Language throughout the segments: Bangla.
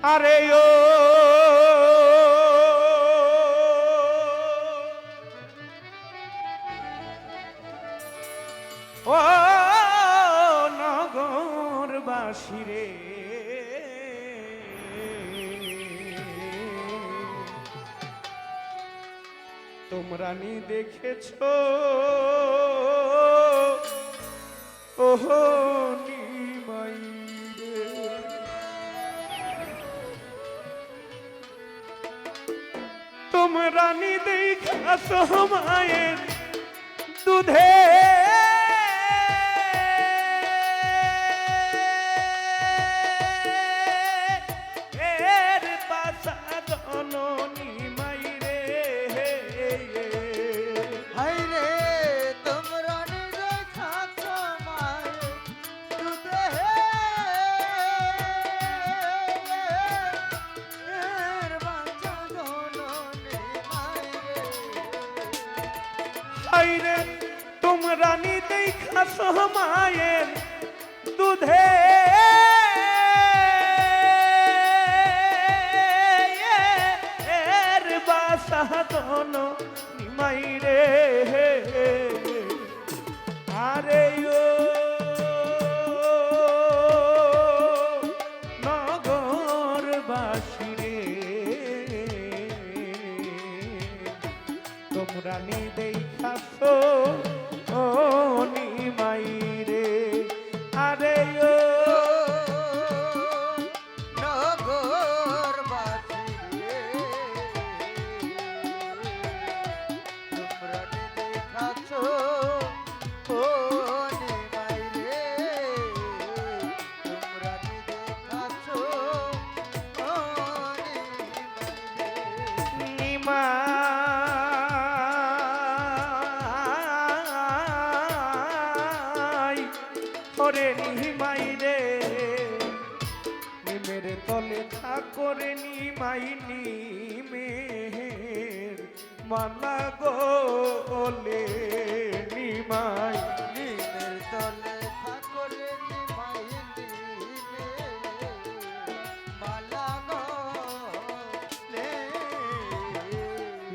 আরে ও নগরবাসী রে, তোমরা নি দেখেছো ওহো নিমাই রে, তোমরা নি দেখাছো মায়ের দুধে এর পাশা জননী মাই রে, হাই রে তোমরা নিজে খাচ্ছ মায়ের দুধে এর বাচ্চা জননী মায়ের আইরে তোমরা নি দেখাছো মায়ের দুধে এর বাসা জননী মাই রে, আরে ও নগরবাসী রে, তোমরা নি দেখাছো ও নিমাই রে, আরে ও নগরবাসী রে তোমরা নিজে খাচ্ছ ও নিমাই রে তোমরা নিজে খাচ্ছ ও নিমাই ওরে নিমাই রে, নিমের তলে থাকরে নিমাই নিমের মালা গোলে নিমাই, নিমের তলে ঠাকুরে নিমাই দিলে মালা গলে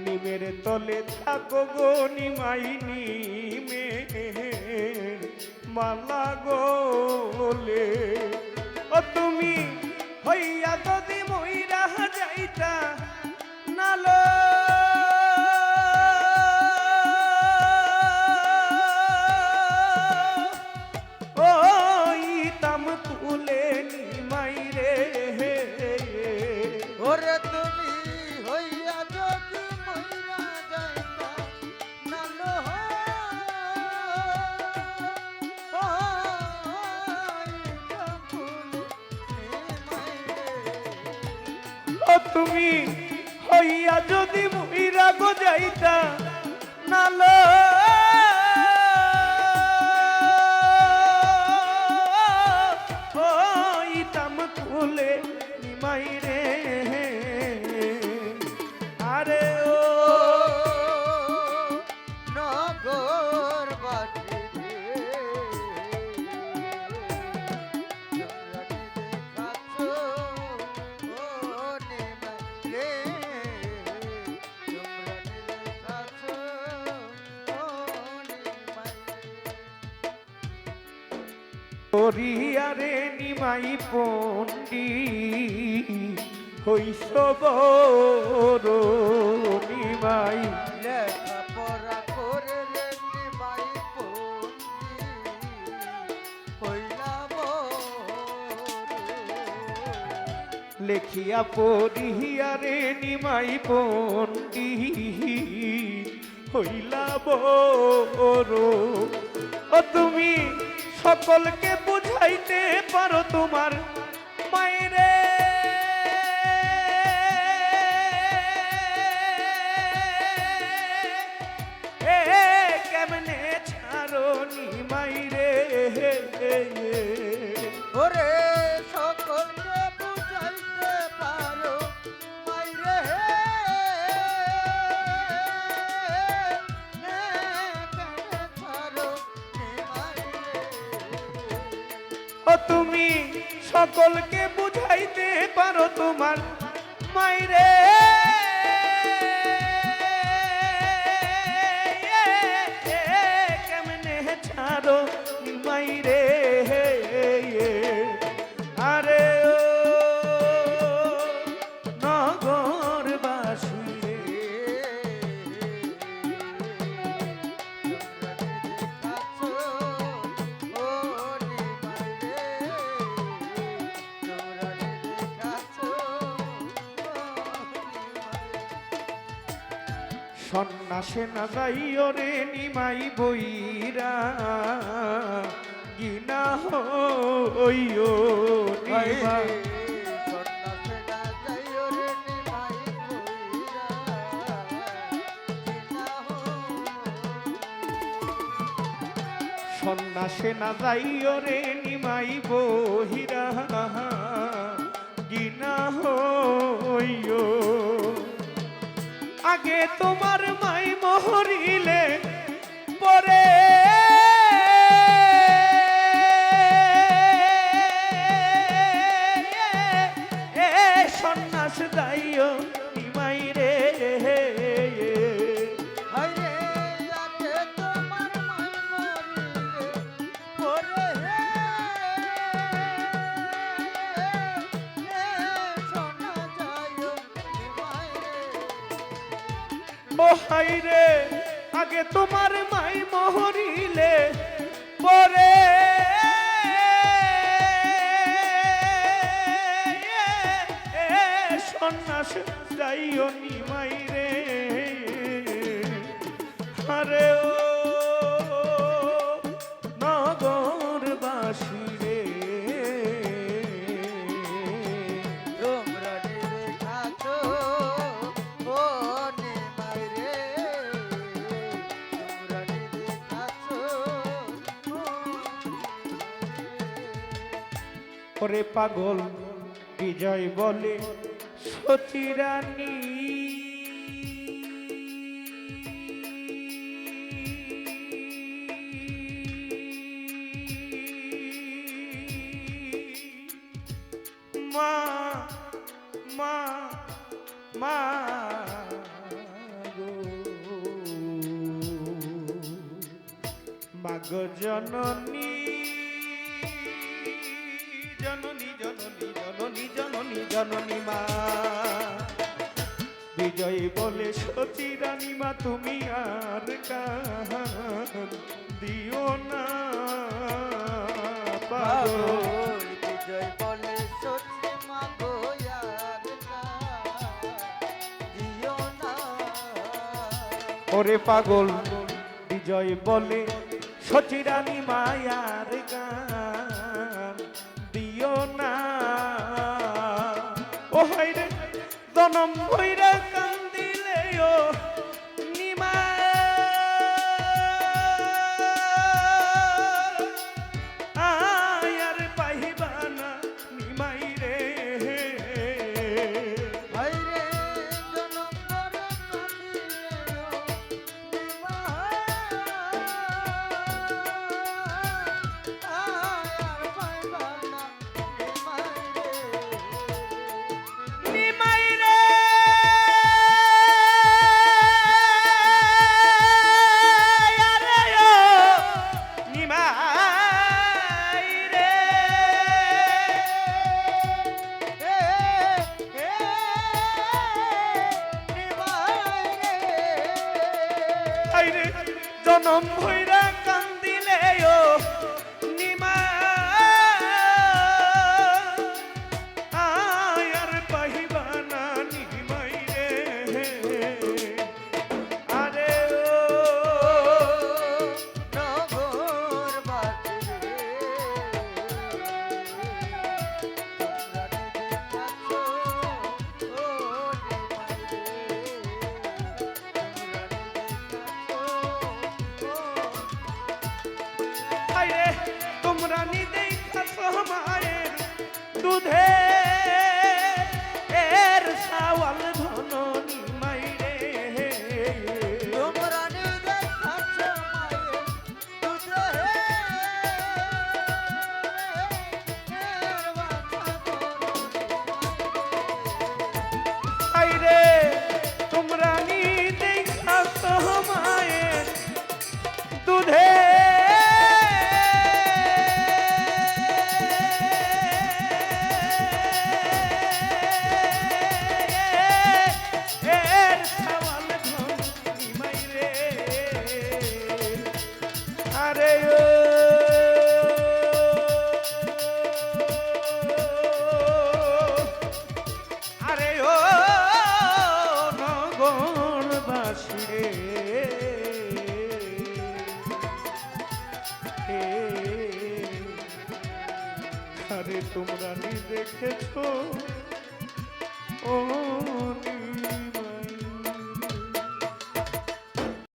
নিমের তলে থাকো গো নিমাই নিমের মালা গোলে, ও তুমি হইয়া যদি মইরা যাইতা নালো ও ইতাম তুলে নিমাই রে, ওরে তুমি হইয়া যদি মইরা যাইতা নালো ও তুমি হইয়া যদি মইরা গো যাইতা নালো ও ইতাম তুলে নিমাই রে, আরে ও নগরবাসী রে তোমরা নিজে খাচ্ছ ও নিমাই রে তোমরা নিজে খাচ্ছ ও নিমাই হরিয়ারে নিমাই পন্ডি হইস বড় নিমাই, লেখাপড়া করে রে নিমাই পন্ডি হইলা লেখিয়া পড়িয়ারে নিমাই পন্ডি হইলা বড়, ও তুমি সকলকে বুঝাইতে পারো তোমার মায়েরে, কেমনে ছাড়ো নিমাই রে, ওরে সকলকে বুঝাইতে পারো মাইরে সকলকে বুঝাইতে পারো তোমার মাইরে কেমনে ছাড়ো মাইরে আরে ও নগরবাসী রে সন্ন্যাসে না যাইও রে নিমাই বইরা গিনা হইও নিমাই সন্ন্যাসে না যাইও রে নিমাই বহিরা গিনা হইও আগে তোমার মাই মহরিলে পরে সন্ন্যাস দাইও নিমাই রে ও হাই রে আগে তোমার মাই মহরিলে পরে সন্ন্যাস যাইও নিমাই রে আরে ও নগরবাসী রে ওরে পাগল বিজয় বলে সতী রানী মা মা মা গো মাগ জননী জননী জননী জননী জননী জননী মা বিজয় বলে সতী রানী মা তুমি আর কান দিও না পাগল বিজয় বলে সতী মা গো আর দিও না ওরে পাগল বিজয় বলে সতী রানী মায়ার গান দিও না ও হাই রে জনম ভৈরা কান্দিলে ও নিমা আয়ার পাইবা না নিমাই রে জনম ভৈরা কান্দিলে ও নিমা আয়ার পাহিবা না নিমাই রে আরে ও নগরবাসী তোমরা নিদেই খাসো মায়ের দুধে এর সাওয়াল ধন নিমাই রে তোমরা নিজে খাচ্ছো মায়ের দুধে এর বাছুর আরে আরে ও নগরবাসী রে আরে তোমরা নি দেখেছো ও